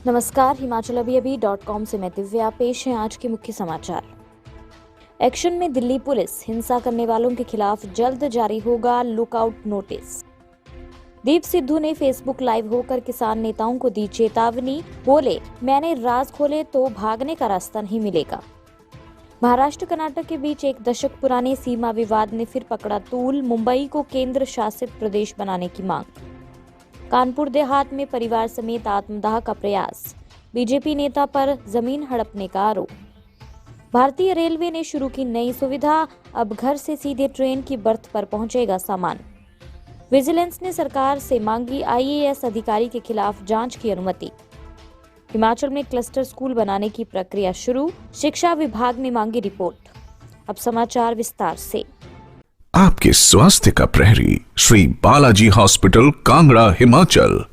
नमस्कार, हिमाचल अभी.com से मैं दिव्या। पेश है आज के मुख्य समाचार। एक्शन में दिल्ली पुलिस, हिंसा करने वालों के खिलाफ जल्द जारी होगा लुकआउट नोटिस। दीप सिद्धू ने फेसबुक लाइव होकर किसान नेताओं को दी चेतावनी, बोले मैंने राज खोले तो भागने का रास्ता नहीं मिलेगा। महाराष्ट्र कर्नाटक के बीच एक दशक पुराने सीमा विवाद ने फिर पकड़ा तूल, मुंबई को केंद्र शासित प्रदेश बनाने की मांग। कानपुर देहात में परिवार समेत आत्मदाह का प्रयास, बीजेपी नेता पर जमीन हड़पने का आरोप। भारतीय रेलवे ने शुरू की नई सुविधा, अब घर से सीधे ट्रेन की बर्थ पर पहुंचेगा सामान। विजिलेंस ने सरकार से मांगी आईएएस अधिकारी के खिलाफ जांच की अनुमति। हिमाचल में क्लस्टर स्कूल बनाने की प्रक्रिया शुरू, शिक्षा विभाग ने मांगी रिपोर्ट। अब समाचार विस्तार से। आपके स्वास्थ्य का प्रहरी, श्री बालाजी हॉस्पिटल, कांगड़ा, हिमाचल।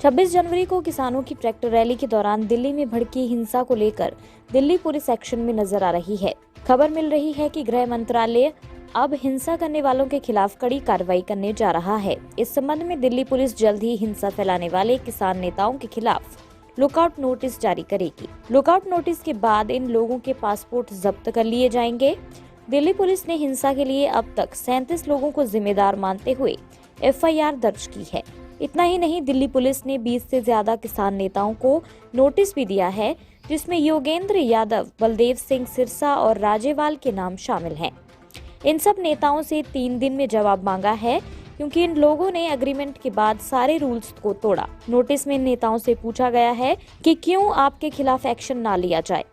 26 जनवरी को किसानों की ट्रैक्टर रैली के दौरान दिल्ली में भड़की हिंसा को लेकर दिल्ली पुलिस एक्शन में नजर आ रही है। खबर मिल रही है कि गृह मंत्रालय अब हिंसा करने वालों के खिलाफ कड़ी कार्रवाई करने जा रहा है। इस संबंध में दिल्ली पुलिस जल्द ही हिंसा फैलाने वाले किसान नेताओं के खिलाफ लुकआउट नोटिस जारी करेगी। लुकआउट नोटिस के बाद इन लोगों के पासपोर्ट जब्त कर लिए जाएंगे। दिल्ली पुलिस ने हिंसा के लिए अब तक 37 लोगों को जिम्मेदार मानते हुए एफआईआर दर्ज की है। इतना ही नहीं, दिल्ली पुलिस ने 20 से ज्यादा किसान नेताओं को नोटिस भी दिया है, जिसमें योगेंद्र यादव, बलदेव सिंह सिरसा और राजेवाल के नाम शामिल हैं। इन सब नेताओं से 3 दिन में जवाब मांगा है, क्योंकि इन लोगों ने एग्रीमेंट के बाद सारे रूल्स को तोड़ा। नोटिस में इन नेताओं से पूछा गया है कि क्यों आपके खिलाफ एक्शन ना लिया जाए।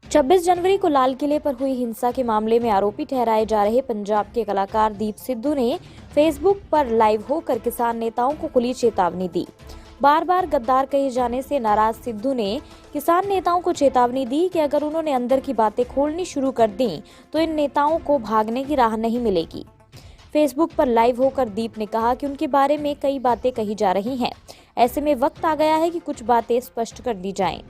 26 जनवरी को लाल किले पर हुई हिंसा के मामले में आरोपी ठहराए जा रहे पंजाब के कलाकार दीप सिद्धू ने फेसबुक पर लाइव होकर किसान नेताओं को खुली चेतावनी दी। बार बार गद्दार कहे जाने से नाराज सिद्धू ने किसान नेताओं को चेतावनी दी कि अगर उन्होंने अंदर की बातें खोलनी शुरू कर दी तो इन नेताओं को भागने की राह नहीं मिलेगी। फेसबुक पर लाइव होकर दीप ने कहा कि उनके बारे में कई बातें कही जा रही हैं। ऐसे में वक्त आ गया है कि कुछ बातें स्पष्ट कर दी जाएं।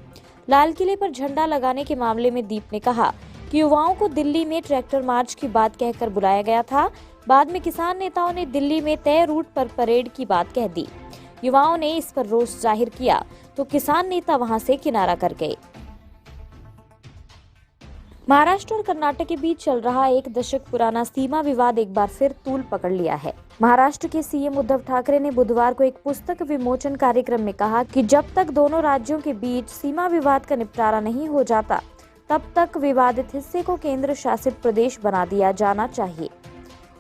लाल किले पर झंडा लगाने के मामले में दीप ने कहा कि युवाओं को दिल्ली में ट्रैक्टर मार्च की बात कहकर बुलाया गया था। बाद में किसान नेताओं ने दिल्ली में तय रूट पर परेड की बात कह दी। युवाओं ने इस पर रोष जाहिर किया तो किसान नेता वहां से किनारा कर गए। महाराष्ट्र और कर्नाटक के बीच चल रहा एक दशक पुराना सीमा विवाद एक बार फिर तूल पकड़ लिया है। महाराष्ट्र के सीएम उद्धव ठाकरे ने बुधवार को एक पुस्तक विमोचन कार्यक्रम में कहा कि जब तक दोनों राज्यों के बीच सीमा विवाद का निपटारा नहीं हो जाता, तब तक विवादित हिस्से को केंद्र शासित प्रदेश बना दिया जाना चाहिए।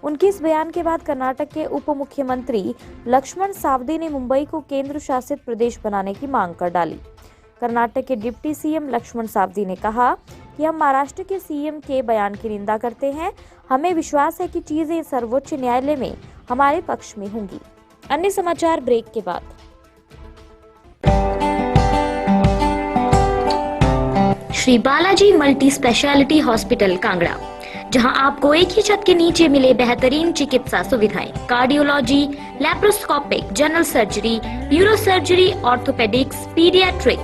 उनके इस बयान के बाद कर्नाटक के उप मुख्यमंत्री लक्ष्मण सावदी ने मुंबई को केंद्र शासित प्रदेश बनाने की मांग कर डाली। कर्नाटक के डिप्टी सीएम लक्ष्मण सावदी ने कहा कि हम महाराष्ट्र के सीएम के बयान की निंदा करते हैं। हमें विश्वास है कि चीजें सर्वोच्च न्यायालय में हमारे पक्ष में होंगी। अन्य समाचार ब्रेक के बाद। Shri Balaji multi speciality hospital Kangra, जहां आपको एक ही छत के नीचे मिले बेहतरीन चिकित्सा सुविधाएं, cardiology, laparoscopic, general surgery, euro surgery, orthopaedics, paediatric,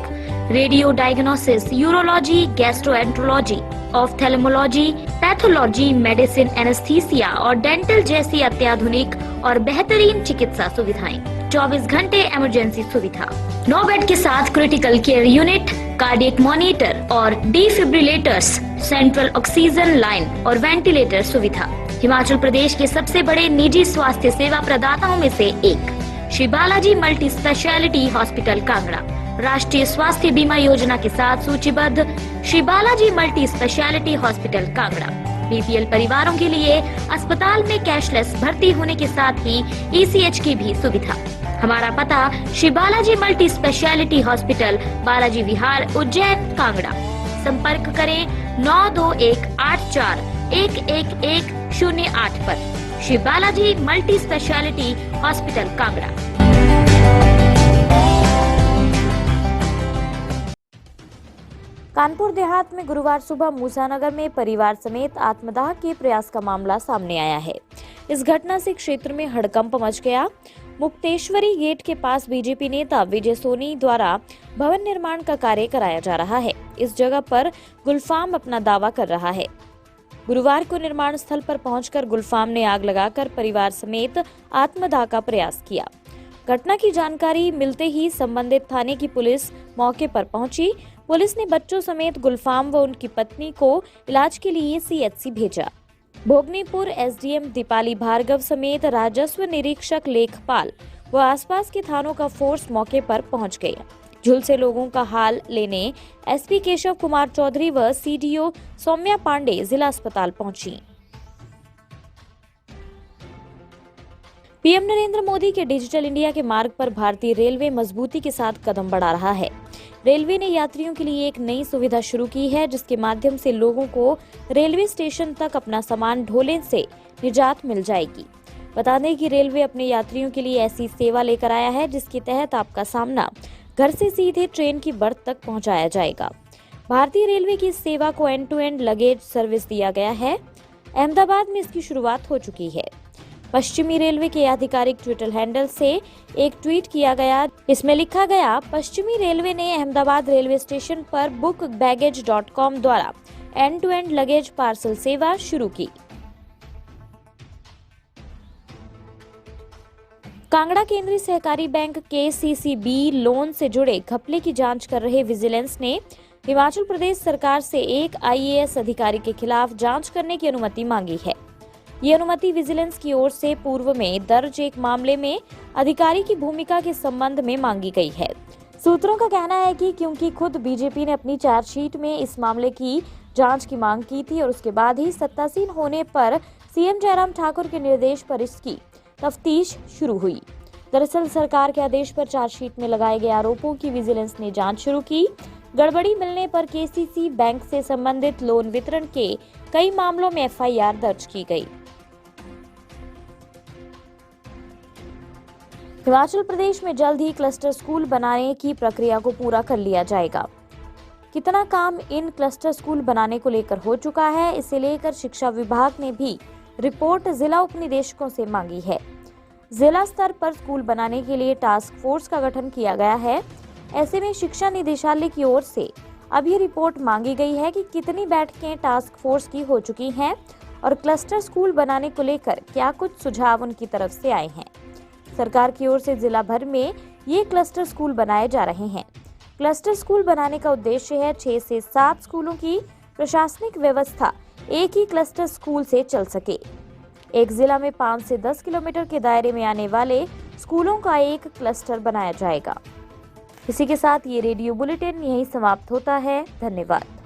radio diagnosis, urology, gastroenterology, ophthalmology, pathology, medicine, anaesthesia और डेंटल जैसी अत्याधुनिक और बेहतरीन चिकित्सा सुविधाएं, 24 घंटे इमरजेंसी सुविधा, 9 बेड के साथ critical care unit, cardiac monitor और डिफिब्रिलेटर्स, सेंट्रल ऑक्सीजन लाइन और वेंटिलेटर सुविधा। हिमाचल प्रदेश के सबसे बड़े निजी स्वास्थ्य सेवा प्रदाताओं में से एक Shri Balaji multi speciality hospital Kangra राष्ट्रीय स्वास्थ्य बीमा योजना के साथ सूचीबद्ध Shri Balaji multi speciality hospital Kangra BPL परिवारों के लिए अस्पताल में कैशलेस भर्ती होने के साथ ही ईसीएच की भी सुविधा। हमारा पता Shri Balaji multi speciality hospital, Balaji Vihar, Ujjain, Kangra. संपर्क करें 9218411108 पर। Shri Balaji multi speciality hospital Kangra. Kanpur Dehat में गुरुवार सुबह मूसानगर में परिवार समेत आत्मदाह के प्रयास का मामला सामने आया है। इस घटना से क्षेत्र में हड़कंप मच गया। मुक्तेश्वरी गेट के पास बीजेपी नेता विजय सोनी द्वारा भवन निर्माण का कार्य कराया जा रहा है। इस जगह पर गुलफाम अपना दावा कर रहा है। गुरुवार को निर्माण स्थल पर पहुंचकर गुलफाम ने आग लगाकर परिवार समेत आत्मदाह का प्रयास किया। घटना की जानकारी मिलते ही संबंधित थाने की पुलिस मौके पर पहुंची। पुलिस ने बच्चों समेत गुलफाम व उनकी पत्नी को इलाज के लिए सीएचसी भेजा। भोगनीपुर एसडीएम दीपाली भार्गव समेत राजस्व निरीक्षक लेखपाल व आसपास के थानों का फोर्स मौके पर पहुंच गए। झुलसे लोगों का हाल लेने एसपी केशव कुमार चौधरी व सीडीओ सौम्या पांडे जिला अस्पताल पहुंची। पीएम नरेंद्र मोदी के डिजिटल इंडिया के मार्ग पर भारतीय रेलवे मजबूती के साथ कदम बढ़ा रहा है। रेलवे ने यात्रियों के लिए एक नई सुविधा शुरू की है, जिसके माध्यम से लोगों को रेलवे स्टेशन तक अपना सामान ढोने से निजात मिल जाएगी। बता दें कि रेलवे अपने यात्रियों के लिए ऐसी सेवा लेकर आया है, जिसके तहत आपका सामना घर से सीधे ट्रेन की बर्थ तक पहुंचाया जाएगा। भारतीय रेलवे की इस सेवा को end to end luggage service दिया गया है। अहमदाबाद में इसकी शुरुआत हो चुकी है। पश्चिमी रेलवे के आधिकारिक ट्विटर हैंडल से एक ट्वीट किया गया। इसमें लिखा गया, पश्चिमी रेलवे ने अहमदाबाद रेलवे स्टेशन पर bookbaggage.com द्वारा end to end luggage parcel सेवा शुरू की। कांगड़ा केंद्रीय सहकारी बैंक KCCB लोन से जुड़े घपले की जांच कर रहे विजिलेंस ने हिमाचल प्रदेश सरकार से एक IAS अधिकारी के खिलाफ जांच करने की अनुमति मांगी है। ये अनुमति विजिलेंस की ओर से पूर्व में दर्ज एक मामले में अधिकारी की भूमिका के संबंध में मांगी गई है। सूत्रों का कहना है कि क्योंकि खुद बीजेपी ने अपनी चार्जशीट में इस मामले की जांच की मांग की थी और उसके बाद ही सत्तासीन होने पर सीएम जयराम ठाकुर के निर्देश पर इसकी तफ्तीश शुरू हुई। दरअसल सरकार के आदेश पर चार्जशीट में लगाए गए आरोपों की विजिलेंस ने जांच शुरू की। गड़बड़ी मिलने पर KCC बैंक से संबंधित लोन वितरण के कई मामलों में FIR दर्ज की गई। हिमाचल प्रदेश में जल्द ही क्लस्टर स्कूल बनाने की प्रक्रिया को पूरा कर लिया जाएगा। कितना काम इन क्लस्टर स्कूल बनाने को लेकर हो चुका है, इसे लेकर शिक्षा विभाग ने भी रिपोर्ट जिला उपनिदेशकों से मांगी है। जिला स्तर पर स्कूल बनाने के लिए टास्क फोर्स का गठन किया गया है। ऐसे में शिक्षा निदेशालय की ओर से अब ये रिपोर्ट मांगी गई है कि कितनी बैठकें टास्क फोर्स की हो चुकी हैं और क्लस्टर स्कूल बनाने को लेकर क्या कुछ सुझाव उनकी तरफ से आए हैं। सरकार की ओर से जिला भर में ये क्लस्टर स्कूल बनाए जा रहे हैं। क्लस्टर स्कूल बनाने का उद्देश्य है 6 से 7 स्कूलों की प्रशासनिक व्यवस्था एक ही क्लस्टर स्कूल से चल सके। एक जिला में 5 से 10 किलोमीटर के दायरे में आने वाले स्कूलों का एक क्लस्टर बनाया जाएगा। इसी के साथ ये रेडियो बुलेटिन यहीं समाप्त होता है। धन्यवाद।